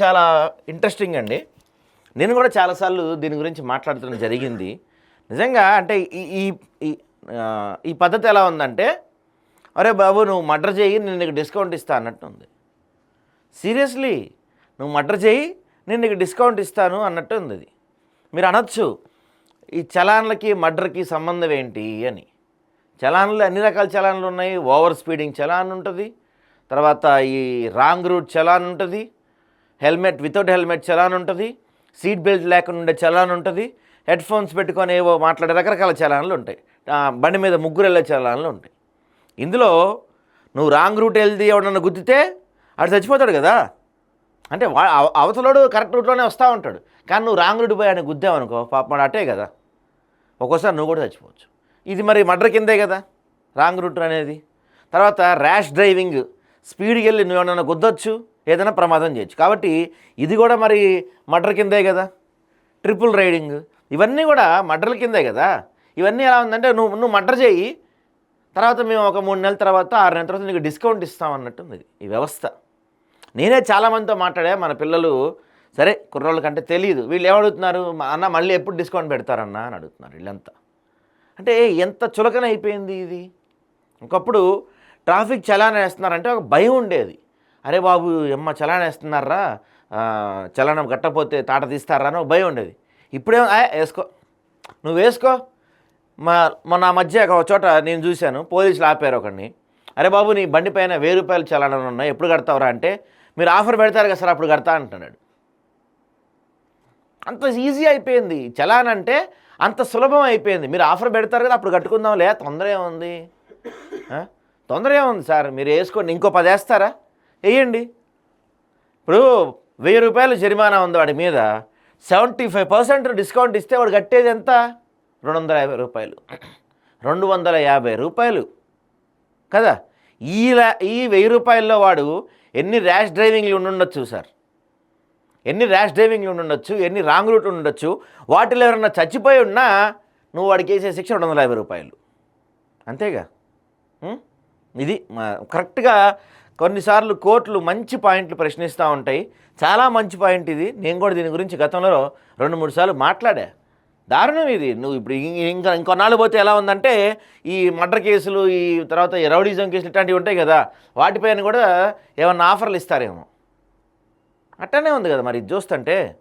చాలా ఇంట్రెస్టింగ్ అండి. నేను కూడా చాలాసార్లు దీని గురించి మాట్లాడటం జరిగింది. నిజంగా అంటే ఈ ఈ ఈ ఈ పద్ధతి ఎలా ఉందంటే, అరే బాబు నువ్వు మర్డర్ చేయి నేను నీకు డిస్కౌంట్ ఇస్తా అన్నట్టు ఉంది. సీరియస్లీ నువ్వు మర్డర్ చేయి నేను నీకు డిస్కౌంట్ ఇస్తాను అన్నట్టు ఉంది. అది మీరు అనొచ్చు ఈ చలాన్లకి మర్డర్కి సంబంధం ఏంటి అని. చలాన్లు అన్ని రకాల చలాన్లు ఉన్నాయి. ఓవర్ స్పీడింగ్ చలాన్ ఉంటుంది, తర్వాత ఈ రాంగ్ రూట్ చలాన్ ఉంటుంది, హెల్మెట్ వితౌట్ హెల్మెట్ చలాన్ ఉంటుంది, సీట్ బెల్ట్ లేకుండా ఉండే చలాన్ ఉంటుంది, హెడ్ ఫోన్స్ పెట్టుకొని ఏవో మాట్లాడే రకరకాల చలాన్లు ఉంటాయి, బండి మీద ముగ్గురు వెళ్ళే చలాన్లు ఉంటాయి. ఇందులో నువ్వు రాంగ్ రూట్ వెళ్తే ఎవడన్నా గుద్దితే ఆడు చచ్చిపోతాడు కదా. అంటే అవతలోడు కరెక్ట్ రూట్లోనే వస్తూ ఉంటాడు, కానీ నువ్వు రాంగ్ రూట్ పోయి ఆయన గుద్దావనుకో పాపం అటే కదా, ఒక్కోసారి నువ్వు కూడా చచ్చిపోవచ్చు. ఇది మరి మర్డర్ కిందే కదా రాంగ్ రూట్ అనేది. తర్వాత ర్యాష్ డ్రైవింగ్, స్పీడ్కి వెళ్ళి నువ్వు ఏమన్నా గుద్దొచ్చు, ఏదైనా ప్రమాదం చేయొచ్చు. కాబట్టి ఇది కూడా మరి మర్డర్ కిందే కదా. ట్రిపుల్ రైడింగ్, ఇవన్నీ కూడా మర్డర్ల కిందే కదా. ఇవన్నీ ఎలా ఉందంటే నువ్వు మర్డర్ చేయి, తర్వాత మేము ఒక 3 నెలల తర్వాత 6 నెలల తర్వాత నీకు డిస్కౌంట్ ఇస్తామన్నట్టు ఉంది ఈ వ్యవస్థ. నేనే చాలామందితో మాట్లాడా, మన పిల్లలు సరే కుర్రోళ్ళకంటే తెలియదు, వీళ్ళు ఏమడుగుతున్నారు, అన్న మళ్ళీ ఎప్పుడు డిస్కౌంట్ పెడతారన్నా అని అడుగుతున్నారు వీళ్ళంతా. అంటే ఎంత చులకన అయిపోయింది ఇది. ఒకప్పుడు ట్రాఫిక్ చలాన్ వేస్తున్నారంటే ఒక భయం ఉండేది. అరే బాబు ఎమ్మ చలాన్ వేస్తున్నారా, చలానం కట్టకపోతే తాట తీస్తారా అని ఒక భయం ఉండేది. ఇప్పుడేమో వేసుకో, నువ్వు వేసుకో. మొన్న మధ్య ఒక చోట నేను చూశాను, పోలీసులు ఆపారు ఒకడిని. అరే బాబు నీ బండి పైన 1000 రూపాయలు చలానం ఉన్నాయి, ఎప్పుడు కడతావురా అంటే, మీరు ఆఫర్ పెడతారు కదా సార్ అప్పుడు కడతా అంటున్నాడు. అంత ఈజీ అయిపోయింది చలాన్ అంటే, అంత సులభం అయిపోయింది. మీరు ఆఫర్ పెడతారు కదా అప్పుడు కట్టుకుందాంలే, తొందర ఏముంది, తొందర ఏముంది సార్, మీరు వేసుకోండి, ఇంకో 10 వేస్తారా, వేయండి. ఇప్పుడు 1000 రూపాయలు జరిమానా ఉంది వాడి మీద, 75% డిస్కౌంట్ ఇస్తే వాడు కట్టేది ఎంత, 250 రూపాయలు, 250 రూపాయలు కదా. ఈ 1000 రూపాయల్లో వాడు ఎన్ని ర్యాష్ డ్రైవింగ్లు ఉండొచ్చు సార్, ఎన్ని ర్యాష్ డ్రైవింగ్లు ఉండొచ్చు, ఎన్ని రాంగ్ రూట్ ఉండొచ్చు. వాటిలో ఎవరన్నా చచ్చిపోయి ఉన్నా నువ్వు వాడికి వేసే శిక్ష 250 రూపాయలు, అంతేగా. ఇది కరెక్ట్గా కొన్నిసార్లు కోర్టులు మంచి పాయింట్లు ప్రశ్నిస్తూ ఉంటాయి. చాలా మంచి పాయింట్ ఇది. నేను కూడా దీని గురించి గతంలో 2-3 సార్లు మాట్లాడా. దారుణం ఇది. నువ్వు ఇప్పుడు ఇంకొన్నాళ్ళు పోతే ఎలా ఉందంటే, ఈ మర్డర్ కేసులు, ఈ తర్వాత ఈ రౌడీజం కేసులు ఇట్లాంటివి ఉంటాయి కదా, వాటిపైన కూడా ఏమన్నా ఆఫర్లు ఇస్తారేమో. అట్టనే ఉంది కదా మరి ఇది చూస్తుంటే.